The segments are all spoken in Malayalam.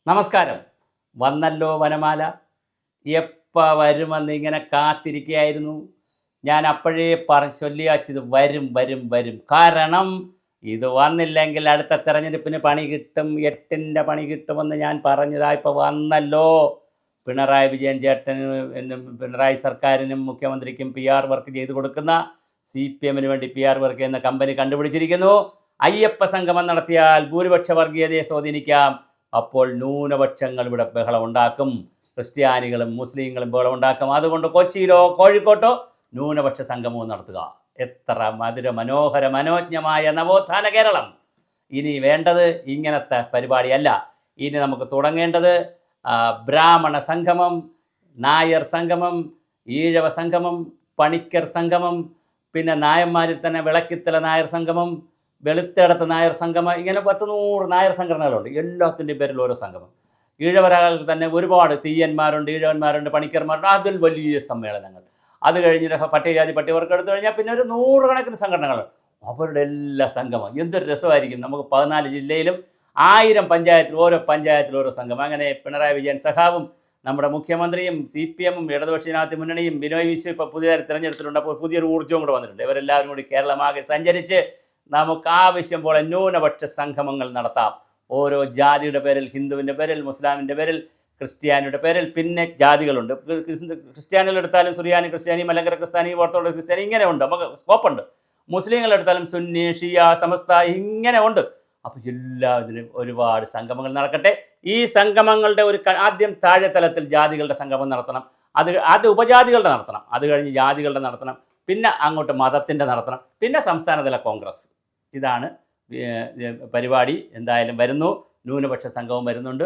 നമസ്കാരം. വന്നല്ലോ വനമാല. എപ്പോൾ വരുമെന്ന് ഇങ്ങനെ കാത്തിരിക്കുകയായിരുന്നു. ഞാൻ അപ്പോഴേ ചൊല്ലിയാച്ചത് വരും വരും വരും. കാരണം ഇത് വന്നില്ലെങ്കിൽ അടുത്ത തെരഞ്ഞെടുപ്പിന് പണി കിട്ടും, 8ൻ്റെ പണി കിട്ടുമെന്ന് ഞാൻ പറഞ്ഞതാ. ഇപ്പോൾ വന്നല്ലോ. പിണറായി വിജയൻ ചേട്ടനും പിണറായി സർക്കാരിനും മുഖ്യമന്ത്രിക്കും PR വർക്ക് ചെയ്ത് കൊടുക്കുന്ന CPMന് വേണ്ടി PR വർക്ക് എന്ന കമ്പനി കണ്ടുപിടിച്ചിരിക്കുന്നു. അയ്യപ്പ സംഗമം നടത്തിയാൽ ഭൂരിപക്ഷ വർഗീയതയെ സ്വാധീനിക്കാം. അപ്പോൾ ന്യൂനപക്ഷങ്ങൾ ഇവിടെ ബഹളം ഉണ്ടാക്കും, ക്രിസ്ത്യാനികളും മുസ്ലിങ്ങളും ബഹളം ഉണ്ടാക്കും. അതുകൊണ്ട് കൊച്ചിയിലോ കോഴിക്കോട്ടോ ന്യൂനപക്ഷ സംഗമവും നടത്തുക. എത്ര മനോഹര മനോജ്ഞമായ നവോത്ഥാന കേരളം. ഇനി വേണ്ടത് ഇങ്ങനത്തെ പരിപാടിയല്ല. ഇനി നമുക്ക് തുടങ്ങേണ്ടത് ബ്രാഹ്മണ സംഗമം, നായർ സംഗമം, ഈഴവ സംഗമം, പണിക്കർ സംഗമം, പിന്നെ നായന്മാരിൽ തന്നെ വിളക്കിത്തല നായർ സംഗമം, വെളുത്തേടത്ത് നായർ സംഗമം, ഇങ്ങനെ 100 നായർ സംഘടനകളുണ്ട്. എല്ലാത്തിൻ്റെയും പേരിൽ ഓരോ സംഗമം. ഈഴവരാൾ തന്നെ ഒരുപാട് തീയന്മാരുണ്ട്, ഈഴവന്മാരുണ്ട്, പണിക്കർമാരുണ്ട്. അതിൽ വലിയ സമ്മേളനങ്ങൾ. അത് കഴിഞ്ഞ് പട്ടികജാതി പട്ടികവർഗം എടുത്തു കഴിഞ്ഞാൽ പിന്നെ ഒരു 100 കണക്കിന് സംഘടനകളുണ്ട്. അവരുടെ എല്ലാ സംഗമം എന്തൊരു രസമായിരിക്കും. നമുക്ക് 14 ജില്ലയിലും 1000 പഞ്ചായത്തിൽ ഓരോ സംഘം. അങ്ങനെ പിണറായി വിജയൻ സഖാവും നമ്മുടെ മുഖ്യമന്ത്രിയും CPMും ഇടതുപക്ഷ ജനാധിപത്യ മുന്നണിയും ബിനോയ് വിശ്വം ഇപ്പോൾ പുതിയതായി തിരഞ്ഞെടുത്തിട്ടുണ്ട്. അപ്പോൾ പുതിയൊരു ഊർജ്ജവും കൂടെ വന്നിട്ടുണ്ട്. ഇവരെല്ലാവരും കൂടി കേരളമാകെ സഞ്ചരിച്ച് നമുക്ക് ആവശ്യം പോലെ ന്യൂനപക്ഷ സംഗമങ്ങൾ നടത്താം. ഓരോ ജാതിയുടെ പേരിൽ, ഹിന്ദുവിൻ്റെ പേരിൽ, മുസ്ലിമിൻ്റെ പേരിൽ, ക്രിസ്ത്യാനിയുടെ പേരിൽ, പിന്നെ ജാതികളുണ്ട്. ക്രിസ്ത്യാനികളെടുത്താലും സുറിയാനി ക്രിസ്ത്യാനി, മലങ്കര ക്രിസ്ത്യാനി, ഓർത്തഡോക്സ് ക്രിസ്ത്യാനി, ഇങ്ങനെ ഉണ്ട്. നമുക്ക് സ്കോപ്പുണ്ട്. മുസ്ലിങ്ങളെടുത്താലും സുന്നി, ഷിയ, സമസ്ത, ഇങ്ങനെ ഉണ്ട്. അപ്പോൾ എല്ലാത്തിനും ഒരുപാട് സംഗമങ്ങൾ നടക്കട്ടെ. ഈ സംഗമങ്ങളുടെ ആദ്യം താഴെ തലത്തിൽ ജാതികളുടെ സംഗമം നടത്തണം. അത് ഉപജാതികളുടെ നടത്തണം. അത് കഴിഞ്ഞ് ജാതികളുടെ നടത്തണം. പിന്നെ അങ്ങോട്ട് മതത്തിൻ്റെ നടത്തണം. പിന്നെ സംസ്ഥാനതല കോൺഗ്രസ്. ഇതാണ് പരിപാടി. എന്തായാലും വരുന്നു. ന്യൂനപക്ഷ സംഘവും വരുന്നുണ്ട്.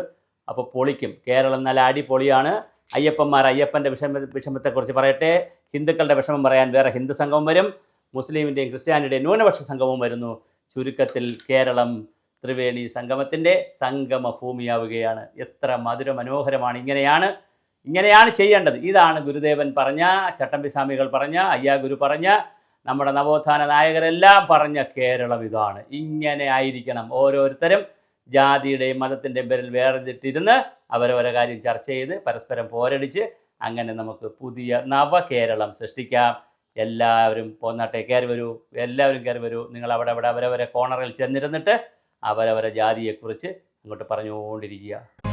അപ്പോൾ പൊളിക്കും. കേരളം നല്ല അടിപൊളിയാണ്. അയ്യപ്പൻ്റെ വിഷമത്തെക്കുറിച്ച് പറയട്ടെ. ഹിന്ദുക്കളുടെ വിഷമം പറയാൻ വേറെ ഹിന്ദു സംഘവും വരും. മുസ്ലിമിൻ്റെയും ക്രിസ്ത്യാനിയുടെയും ന്യൂനപക്ഷ സംഘവും വരുന്നു. ചുരുക്കത്തിൽ കേരളം ത്രിവേണി സംഗമത്തിൻ്റെ സംഗമ ഭൂമിയാവുകയാണ്. എത്ര മനോഹരമാണ്. ഇങ്ങനെയാണ് ചെയ്യേണ്ടത്. ഇതാണ് ഗുരുദേവൻ പറഞ്ഞ, ചട്ടമ്പി സ്വാമികൾ പറഞ്ഞ, അയ്യാഗുരു പറഞ്ഞ, നമ്മുടെ നവോത്ഥാന നായകരെല്ലാം പറഞ്ഞ കേരളം ഇതാണ്. ഇങ്ങനെ ആയിരിക്കണം. ഓരോരുത്തരും ജാതിയുടെയും മതത്തിൻ്റെയും പേരിൽ വേർതിട്ടിരുന്ന് അവരവരെ കാര്യം ചർച്ച ചെയ്ത് പരസ്പരം പോരടിച്ച് അങ്ങനെ നമുക്ക് പുതിയ നവകേരളം സൃഷ്ടിക്കാം. എല്ലാവരും പോന്നാട്ടെ, കയറി വരൂ. എല്ലാവരും കയറി വരൂ. നിങ്ങൾ അവിടെ അവരവരെ കോണറിൽ ചെന്നിരുന്നിട്ട് അവരവരെ ജാതിയെക്കുറിച്ച് അങ്ങോട്ട് പറഞ്ഞുകൊണ്ടിരിക്കുക.